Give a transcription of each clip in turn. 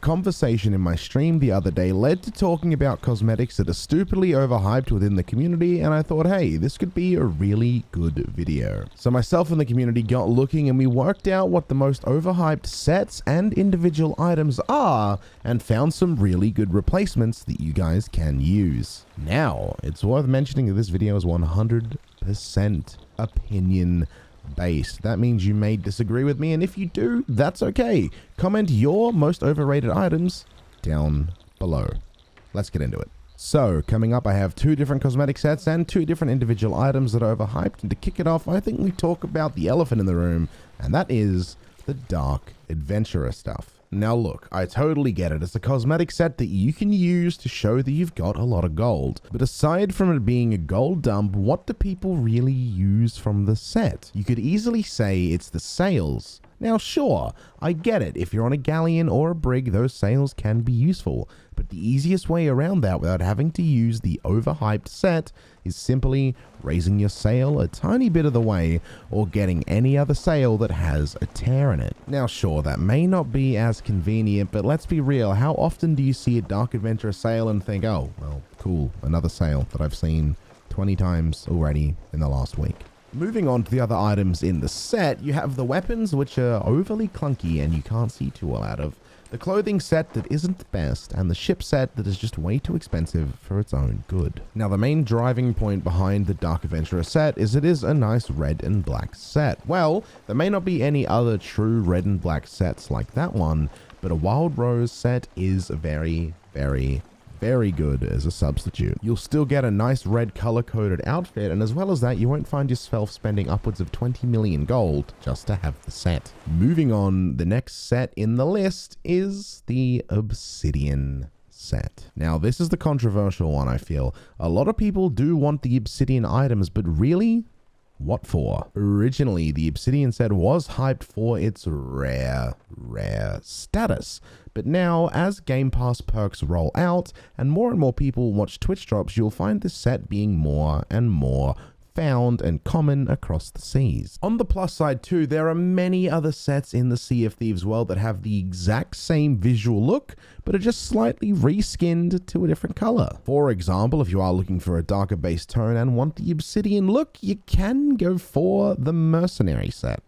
conversation in my stream the other day led to talking about cosmetics that are stupidly overhyped within the community, and I thought, hey, this could be a really good video. So myself and the community got looking and we worked out what the most overhyped sets and individual items are and found some really good replacements that you guys can use. Now, it's worth mentioning that this video is 100% opinion based. That means you may disagree with me, and if you do, that's okay. Comment your most overrated items down below. Let's get into it. So, coming up, I have 2 different cosmetic sets and 2 different individual items that are overhyped, and to kick it off, I think we talk about the elephant in the room, and that is the dark adventurer stuff. Now look, I totally get it. It's a cosmetic set that you can use to show that you've got a lot of gold. But aside from it being a gold dump, what do people really use from the set? You could easily say it's the sails. Now sure, I get it. If you're on a galleon or a brig, those sails can be useful. But the easiest way around that without having to use the overhyped set is simply raising your sail a tiny bit of the way or getting any other sail that has a tear in it. Now sure, that may not be as convenient, but let's be real, how often do you see a Dark Adventurer sail and think, oh, well, cool, another sail that I've seen 20 times already in the last week? Moving on to the other items in the set, you have the weapons, which are overly clunky and you can't see too well out of, the clothing set that isn't the best, and the ship set that is just way too expensive for its own good. Now, the main driving point behind the Dark Adventurer set is it is a nice red and black set. Well, there may not be any other true red and black sets like that one, but a Wild Rose set is very, very good as a substitute. You'll still get a nice red color-coded outfit, and as well as that, you won't find yourself spending upwards of 20 million gold just to have the set. Moving on, the next set in the list is the Obsidian set. Now, this is the controversial one, I feel. A lot of people do want the Obsidian items, but really? What for? Originally, the Obsidian set was hyped for its rare status. But now, as Game Pass perks roll out, and more people watch Twitch drops, you'll find this set being more and more found and common across the seas. On the plus side too, there are many other sets in the Sea of Thieves world that have the exact same visual look, but are just slightly reskinned to a different color. For example, if you are looking for a darker base tone and want the Obsidian look, you can go for the Mercenary set.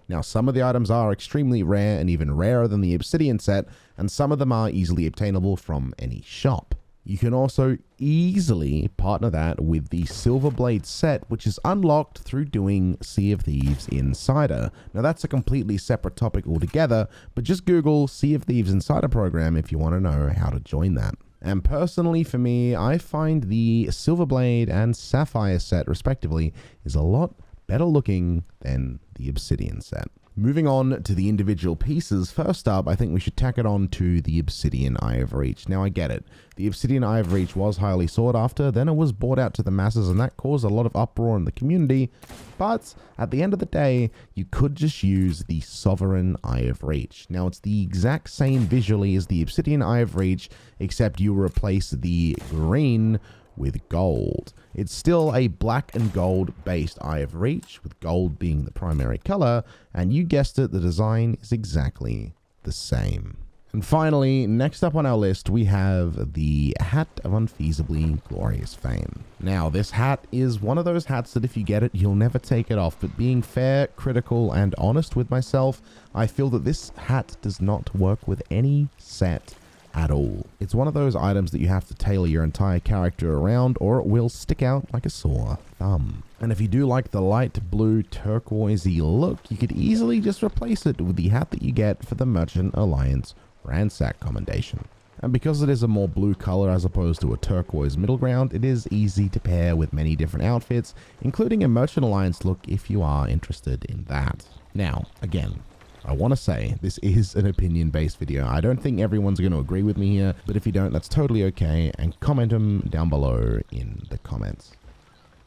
Now, some of the items are extremely rare and even rarer than the Obsidian set, and some of them are easily obtainable from any shop. You can also easily partner that with the Silverblade set, which is unlocked through doing Sea of Thieves Insider. Now, that's a completely separate topic altogether, but just Google Sea of Thieves Insider program if you want to know how to join that. And personally for me, I find the Silverblade and Sapphire set, respectively, is a lot better looking than the Obsidian set. Moving on to the individual pieces, first up, I think we should tack it on to the Obsidian Eye of Reach. Now, I get it. The Obsidian Eye of Reach was highly sought after, then it was bought out to the masses, and that caused a lot of uproar in the community. But at the end of the day, you could just use the Sovereign Eye of Reach. Now, it's the exact same visually as the Obsidian Eye of Reach, except you replace the green with gold. It's still a black and gold based Eye of Reach, with gold being the primary color, and you guessed it, the design is exactly the same. And finally, next up on our list, we have the Hat of Unfeasibly Glorious Fame. Now, this hat is one of those hats that if you get it, you'll never take it off, but being fair, critical, and honest with myself, I feel that this hat does not work with any set at all. It's one of those items that you have to tailor your entire character around, or it will stick out like a sore thumb. And if you do like the light blue turquoisey look, you could easily just replace it with the hat that you get for the Merchant Alliance Ransack commendation. And because it is a more blue color as opposed to a turquoise middle ground, it is easy to pair with many different outfits, including a Merchant Alliance look if you are interested in that. Now, again, I want to say this is an opinion-based video. I don't think everyone's going to agree with me here, but if you don't, that's totally okay, and comment them down below in the comments.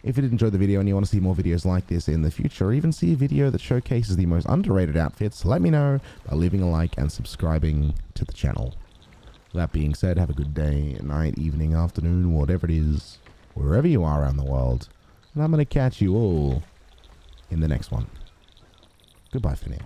If you did enjoy the video and you want to see more videos like this in the future, or even see a video that showcases the most underrated outfits, let me know by leaving a like and subscribing to the channel. That being said, have a good day, night, evening, afternoon, whatever it is, wherever you are around the world, and I'm going to catch you all in the next one. Goodbye for now.